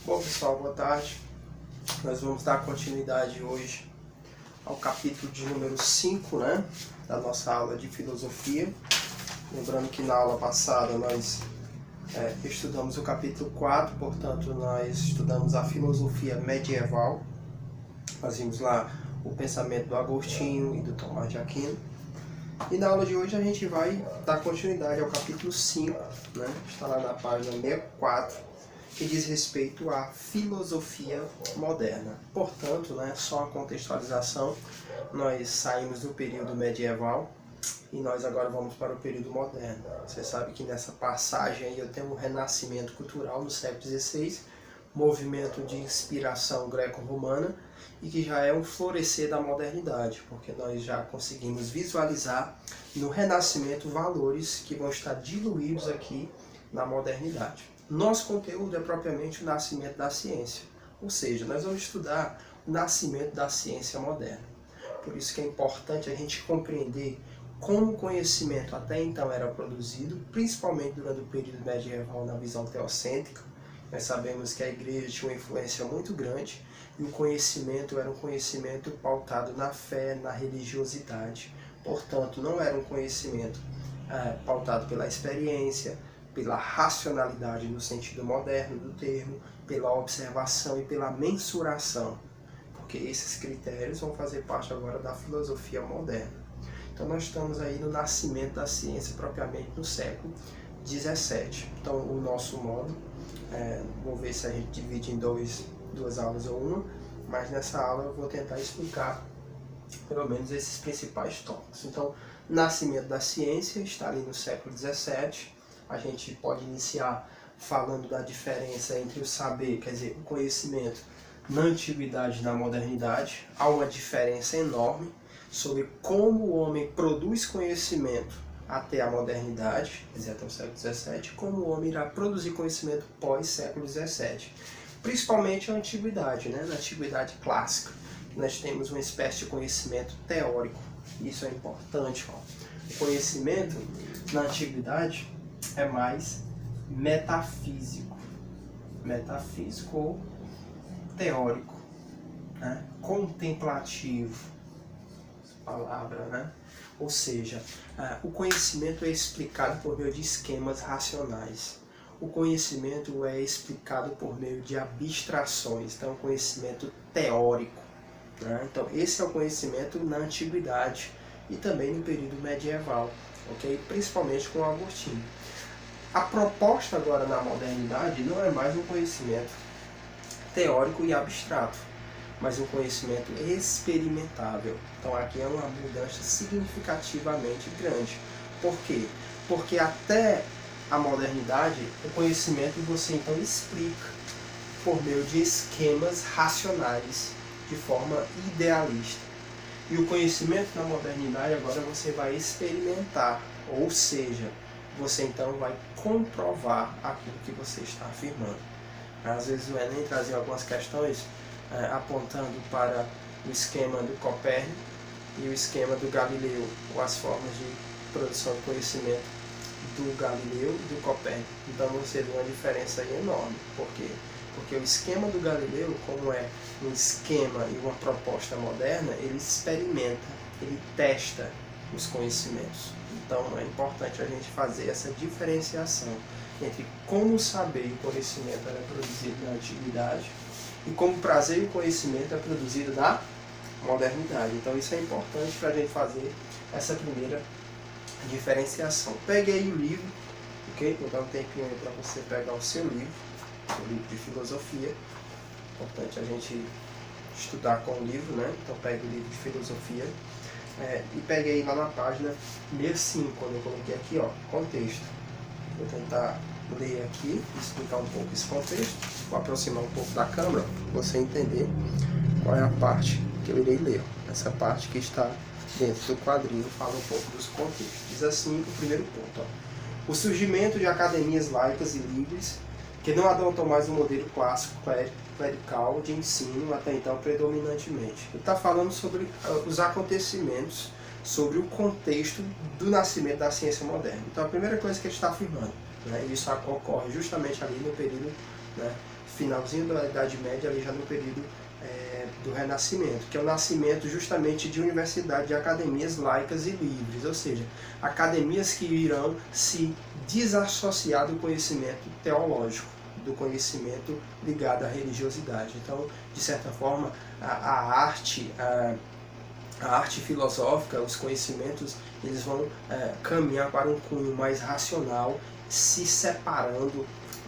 Bom pessoal, boa tarde. Nós vamos dar continuidade hoje ao capítulo de número 5, da nossa aula de filosofia. Lembrando que na aula passada nós estudamos o capítulo 4, portanto nós estudamos a filosofia medieval. Nós vimos lá o pensamento do Agostinho e do Tomás de Aquino. E na aula de hoje a gente vai dar continuidade ao capítulo 5, está lá na página 64, que diz respeito à filosofia moderna. Portanto, só a contextualização, nós saímos do período medieval e nós agora vamos para o período moderno. Você sabe que nessa passagem aí eu tenho um renascimento cultural no século XVI, movimento de inspiração greco-romana, e que já é um florescer da modernidade, porque nós já conseguimos visualizar no renascimento valores que vão estar diluídos aqui na modernidade. Nosso conteúdo é propriamente o nascimento da ciência, ou seja, nós vamos estudar o nascimento da ciência moderna. Por isso que é importante a gente compreender como o conhecimento até então era produzido, principalmente durante o período medieval na visão teocêntrica. Nós sabemos que a igreja tinha uma influência muito grande e o conhecimento era um conhecimento pautado na fé, na religiosidade. Portanto, não era um conhecimento pautado pela experiência, pela racionalidade no sentido moderno do termo, pela observação e pela mensuração, porque esses critérios vão fazer parte agora da filosofia moderna. Então nós estamos aí no nascimento da ciência propriamente no século XVII. Então o nosso modo, vou ver se a gente divide em duas aulas ou uma, mas nessa aula eu vou tentar explicar pelo menos esses principais tópicos. Então, nascimento da ciência está ali no século XVII. A gente pode iniciar falando da diferença entre o saber, quer dizer, o conhecimento na antiguidade e na modernidade. Há uma diferença enorme sobre como o homem produz conhecimento até a modernidade, quer dizer, até o século XVII, como o homem irá produzir conhecimento pós-século XVII. Principalmente a antiguidade, na antiguidade clássica. Nós temos uma espécie de conhecimento teórico. Isso é importante. O conhecimento na antiguidade é mais metafísico ou teórico, contemplativo, palavra, ou seja, o conhecimento é explicado por meio de esquemas racionais. O conhecimento é explicado por meio de abstrações, então é um conhecimento teórico. Então esse é o conhecimento na antiguidade e também no período medieval, principalmente com Agostinho. A proposta agora na modernidade não é mais um conhecimento teórico e abstrato, mas um conhecimento experimentável. Então aqui é uma mudança significativamente grande. Por quê? Porque até a modernidade, o conhecimento você então explica por meio de esquemas racionais, de forma idealista. E o conhecimento na modernidade agora você vai experimentar, ou seja, você então vai comprovar aquilo que você está afirmando. Às vezes o Enem trazia algumas questões apontando para o esquema do Copérnico e o esquema do Galileu, ou as formas de produção de conhecimento do Galileu e do Copérnico. Então você vê uma diferença aí enorme. Por quê? Porque o esquema do Galileu, como é um esquema e uma proposta moderna, ele experimenta, ele testa os conhecimentos. Então é importante a gente fazer essa diferenciação entre como o saber e o conhecimento era produzido na antiguidade e como o prazer e o conhecimento é produzido na modernidade. Então isso é importante para a gente fazer essa primeira diferenciação. Peguei o livro, vou dar um tempinho aí para você pegar o seu livro de filosofia. Importante a gente estudar com o livro, Então pegue o livro de filosofia e peguei lá na página 65, quando eu coloquei aqui, contexto. Vou tentar ler aqui, explicar um pouco esse contexto, vou aproximar um pouco da câmera, para você entender qual é a parte que eu irei ler. Essa parte que está dentro do quadrinho fala um pouco dos contextos. Diz assim o primeiro ponto. O surgimento de academias laicas e livres que não adotam mais o modelo clássico clerical de ensino até então predominantemente. Ele está falando sobre os acontecimentos, sobre o contexto do nascimento da ciência moderna. Então a primeira coisa que ele está afirmando, isso ocorre justamente ali no período finalzinho da Idade Média, ali já no período do Renascimento, que é o nascimento justamente de universidades, de academias laicas e livres, ou seja, academias que irão se desassociar do conhecimento teológico, do conhecimento ligado à religiosidade. Então, de certa forma, a arte filosófica, os conhecimentos, eles vão caminhar para um cunho mais racional, se separando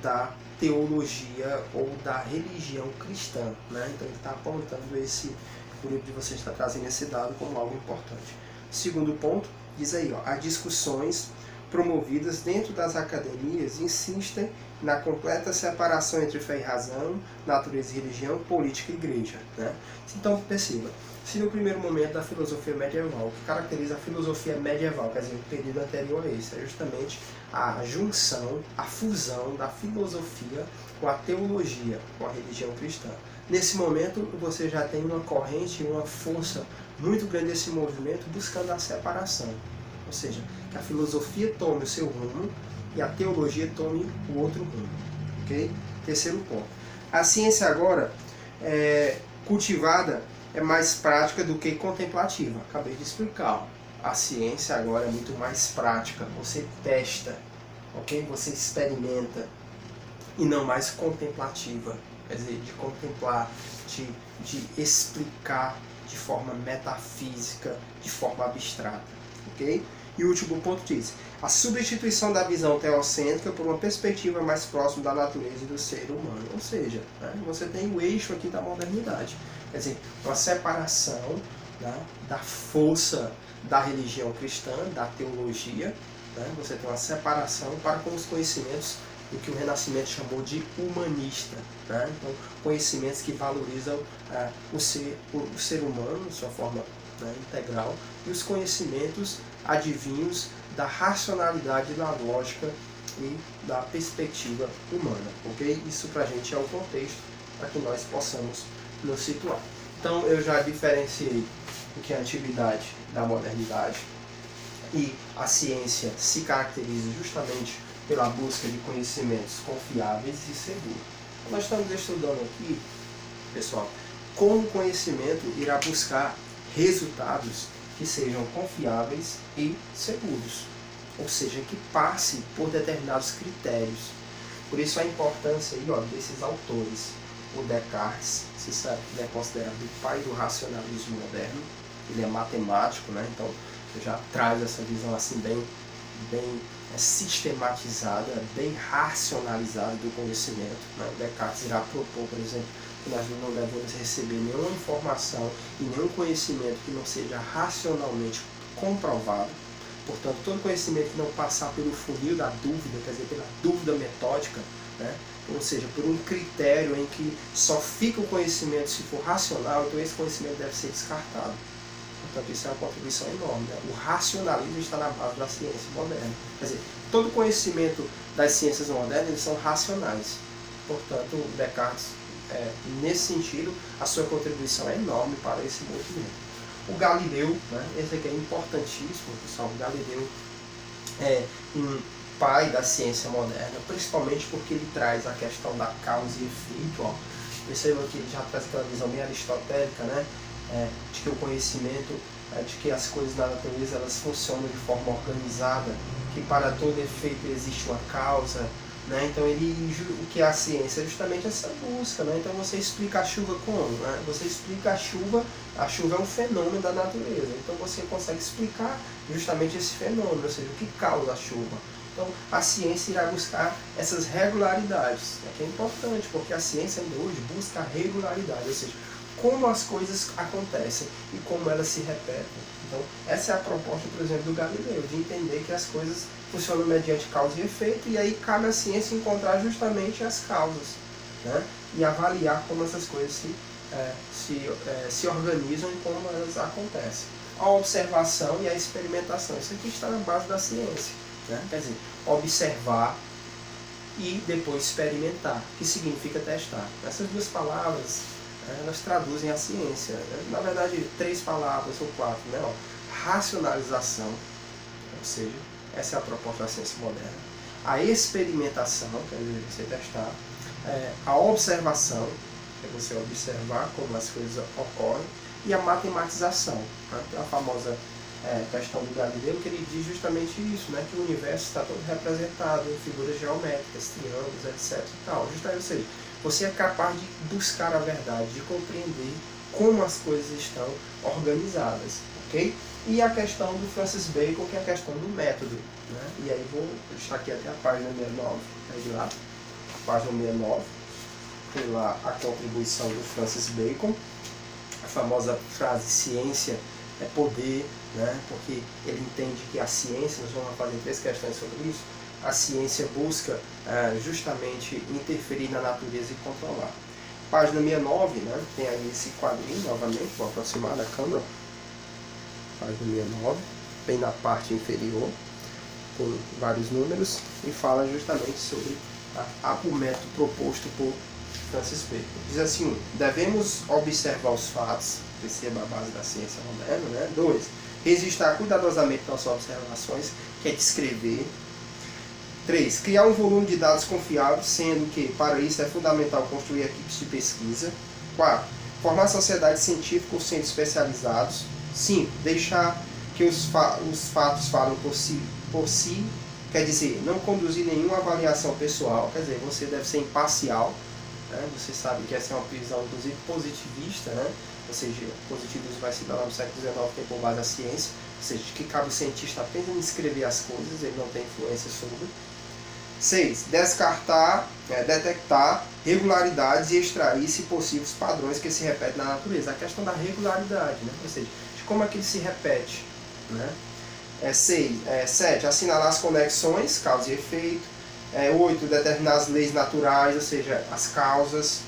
da teologia ou da religião cristã, né? Então ele está apontando esse, o livro de vocês está trazendo esse dado como algo importante. Segundo ponto, diz aí, ó, as discussões promovidas dentro das academias insistem na completa separação entre fé e razão, natureza e religião, política e igreja, né? Então perceba, se no primeiro momento da filosofia medieval, o que caracteriza a filosofia medieval, quer dizer, o período anterior a esse, é justamente a junção, a fusão da filosofia com a teologia, com a religião cristã. Nesse momento, você já tem uma corrente, uma força muito grande desse movimento buscando a separação. Ou seja, que a filosofia tome o seu rumo e a teologia tome o outro rumo. Ok? Terceiro ponto. A ciência agora cultivada é mais prática do que contemplativa. Acabei de explicar. A ciência agora é muito mais prática. Você testa, ok? Você experimenta e não mais contemplativa. Quer dizer, de contemplar, de explicar de forma metafísica, de forma abstrata, ok? E o último ponto diz: a substituição da visão teocêntrica por uma perspectiva mais próxima da natureza e do ser humano. Ou seja, né, você tem o eixo aqui da modernidade. Quer dizer, uma separação, né, da força da religião cristã, da teologia, né, você tem uma separação para com os conhecimentos do que o Renascimento chamou de humanista. Né? Então, conhecimentos que valorizam o ser humano, de sua forma, né, integral, e os conhecimentos advinhos da racionalidade, da lógica e da perspectiva humana. Ok? Isso para a gente é o contexto para que nós possamos nos situar. Então eu já diferenciei o que é a antiguidade da modernidade, e a ciência se caracteriza justamente pela busca de conhecimentos confiáveis e seguros. Nós estamos estudando aqui, pessoal, como o conhecimento irá buscar resultados que sejam confiáveis e seguros, ou seja, que passe por determinados critérios. Por isso a importância aí, ó, desses autores. O Descartes, se sabe que ele é considerado o pai do racionalismo moderno. Ele é matemático, né? Então ele já traz essa visão assim bem sistematizada, bem racionalizada do conhecimento, né? O Descartes irá propor, por exemplo, que nós não devemos receber nenhuma informação e nenhum conhecimento que não seja racionalmente comprovado. Portanto, todo conhecimento que não passar pelo funil da dúvida, quer dizer, pela dúvida metódica, né? Ou seja, por um critério em que só fica o conhecimento se for racional, então esse conhecimento deve ser descartado. Portanto, isso é uma contribuição enorme, né? O racionalismo está na base da ciência moderna. Quer dizer, todo conhecimento das ciências modernas, eles são racionais. Portanto, Descartes, nesse sentido, a sua contribuição é enorme para esse movimento. O Galileu, né? Esse aqui é importantíssimo, pessoal. O Galileu é um pai da ciência moderna, principalmente porque ele traz a questão da causa e efeito. Ó. Perceba que ele já traz aquela visão bem aristotélica, né? De que o conhecimento, de que as coisas da natureza elas funcionam de forma organizada, que para todo efeito existe uma causa, né? Então o que é a ciência? É justamente essa busca, né? Então você explica a chuva como? Né? Você explica a chuva é um fenômeno da natureza, então você consegue explicar justamente esse fenômeno, ou seja, o que causa a chuva. Então a ciência irá buscar essas regularidades, que é importante, porque a ciência ainda hoje busca a regularidade, ou seja, como as coisas acontecem e como elas se repetem. Então, essa é a proposta, por exemplo, do Galileu, de entender que as coisas funcionam mediante causa e efeito, e aí cabe à ciência encontrar justamente as causas, né? E avaliar como essas coisas se organizam e como elas acontecem. A observação e a experimentação, isso aqui está na base da ciência, né? Quer dizer, observar e depois experimentar, que significa testar. Essas duas palavras, elas traduzem a ciência, na verdade 3 palavras ou 4, né? Ó, racionalização, ou seja, essa é a proposta da ciência moderna. A experimentação, quer dizer, você testar, a observação, é você observar como as coisas ocorrem, e a matematização, né? A famosa questão do Galileu, que ele diz justamente isso, né? Que o universo está todo representado em figuras geométricas, triângulos, etc. E tal. Justamente, ou seja, você é capaz de buscar a verdade, de compreender como as coisas estão organizadas, ok? E a questão do Francis Bacon, que é a questão do método, né? E aí vou deixar aqui até a página 69, aí lá, página 69, tem lá a contribuição do Francis Bacon, a famosa frase ciência é poder, né? Porque ele entende que a ciência, nós vamos fazer 3 questões sobre isso, a ciência busca justamente interferir na natureza e controlar. Página 69, né? Tem aí esse quadrinho novamente, vou aproximar da câmera. Página 69, bem na parte inferior, tem vários números e fala justamente sobre o método proposto por Francis Bacon. Diz assim: devemos observar os fatos, perceba a base da ciência moderna, né? 2. Registrar cuidadosamente nossas observações, que é descrever. 3. Criar um volume de dados confiáveis, sendo que, para isso, é fundamental construir equipes de pesquisa. 4. Formar sociedades científicas ou centros especializados. 5. Deixar que os fatos falem por si, quer dizer, não conduzir nenhuma avaliação pessoal, quer dizer, você deve ser imparcial, né? Você sabe que essa é uma visão, inclusive, positivista, né? Ou seja, o positivismo vai se dar lá no século XIX, tem por base a ciência, ou seja, que cabe o cientista apenas em escrever as coisas, ele não tem influência sobre. 6. Detectar regularidades e extrair, se possível, os padrões que se repetem na natureza. A questão da regularidade, né? Ou seja, de como é que ele se repete, né? 7. Assinalar as conexões, causa e efeito. 8. Determinar as leis naturais, ou seja, as causas.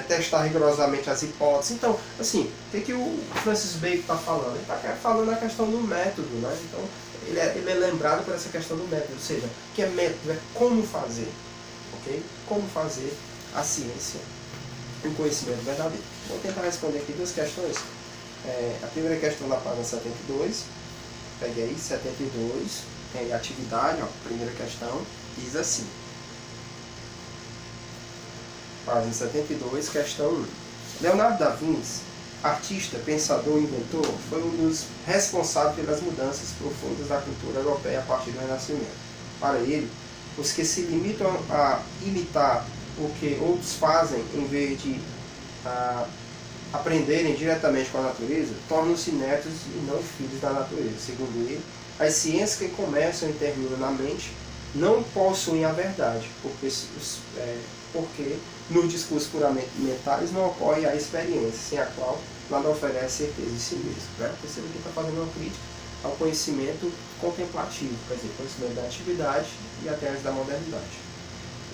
Testar rigorosamente as hipóteses. Então, assim, o que o Francis Bacon está falando? Ele está falando a questão do método, né? Então, ele é lembrado por essa questão do método, ou seja, o que é método? É como fazer, ok? Como fazer a ciência e o conhecimento verdadeiro. Vou tentar responder aqui 2 questões. A primeira questão da página 72, peguei aí, 72, tem atividade, ó, primeira questão, diz assim. Página 72, questão 1. Leonardo da Vinci, artista, pensador e inventor, foi um dos responsáveis pelas mudanças profundas da cultura europeia a partir do Renascimento. Para ele, os que se limitam a imitar o que outros fazem em vez de aprenderem diretamente com a natureza, tornam-se netos e não filhos da natureza. Segundo ele, as ciências que começam e terminam na mente não possuem a verdade, porque nos discursos puramente mentais não ocorre a experiência, sem a qual nada oferece certeza de si mesmo. Né? Perceba que está fazendo uma crítica ao conhecimento contemplativo, quer dizer, conhecimento da antiguidade e até antes da modernidade.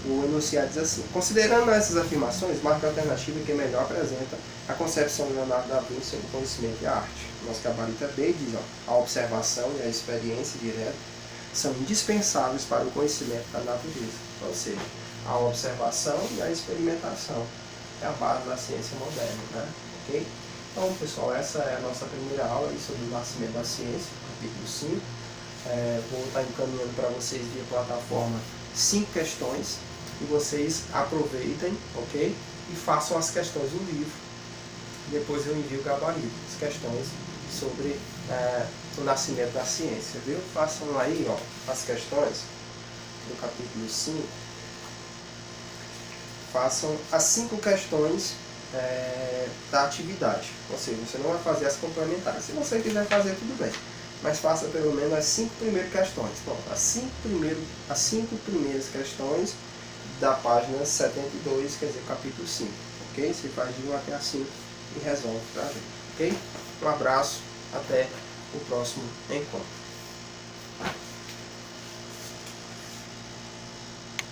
O enunciado diz assim: considerando essas afirmações, marca a alternativa que melhor apresenta a concepção de Leonardo da Vinci sobre o conhecimento e a arte. Nosso gabarito B diz: a observação e a experiência direta são indispensáveis para o conhecimento da natureza. Ou seja, a observação e a experimentação é a base da ciência moderna, né? Ok? Então, pessoal, essa é a nossa primeira aula aí sobre o nascimento da ciência, capítulo 5. Vou estar encaminhando para vocês via plataforma 5 questões e vocês aproveitem, ok? E façam as questões no livro. Depois eu envio o gabarito, as questões sobre o nascimento da ciência, viu? Façam aí, ó, as questões do capítulo 5. Façam as 5 questões da atividade. Ou seja, você não vai fazer as complementares. Se você quiser fazer, tudo bem. Mas faça pelo menos as 5 primeiras questões. Bom, as 5 primeiras questões da página 72, quer dizer, capítulo 5. Ok? Você faz de 1 até a 5 e resolve pra gente. Ok? Um abraço, até o próximo encontro.